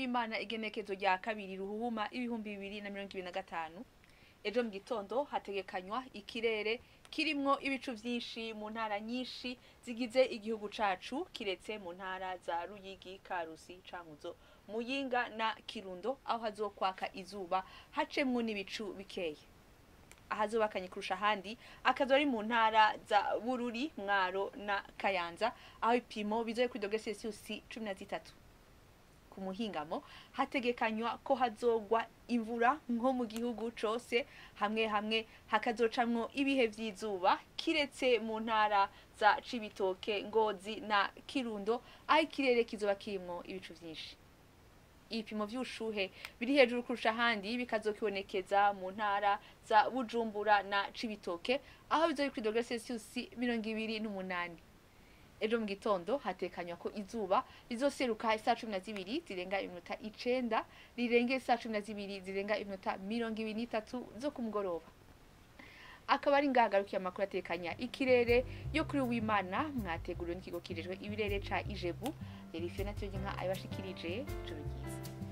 w'Imana igenekerezo rya kabiri ruhuma 2025. Ejo mu gitondo hategekanywa ikirere kirimwo ibicu vyinshi mu ntara nyinshi zigize igihugu cacu kiretse mu ntara za Ruyigi, Karusi, Cankuzo, Muyinga na Kirundo aho hazokwaka izuba hacemwo n'ibicu bikeye. Ahazobakanye kurusha handi akazori mu ntara za Bururi, Mwaro na Kayanza aho ipimo bizoye kuri dogere Celsius 13. Ku muhingamo hategekanywa ko hazogwa imvura nko mu gihugu cose, hamwe hamwe hakazocamwo ibihe vy'izuba kiretse mu ntara za Cibitoke, Ngozi na Kirundo aho ikirere kizoba kirimwo ibicu vyinshi. Ibipimo vy'ushuhe biri hejuru kurusha handi bikazokibonekeza mu ntara za Bujumbura na Cibitoke aho bizoye kuri dogere Celsius 28. Ejo mu gitondo hatekanywa ko izuba rizoseruka saa 12 zirenga iminota 9 rirenge saa 12 zirenga iminota 23 zo kumugoroba. Akaba ari ngagarukiye amakuru atekanya ikirere yo kuri w'Imana mwateguriwe n'ikigo kijejwe ibirere ca Ijebu. Yari Fiona Tyoginka ayibashikirije. Joro ryiza.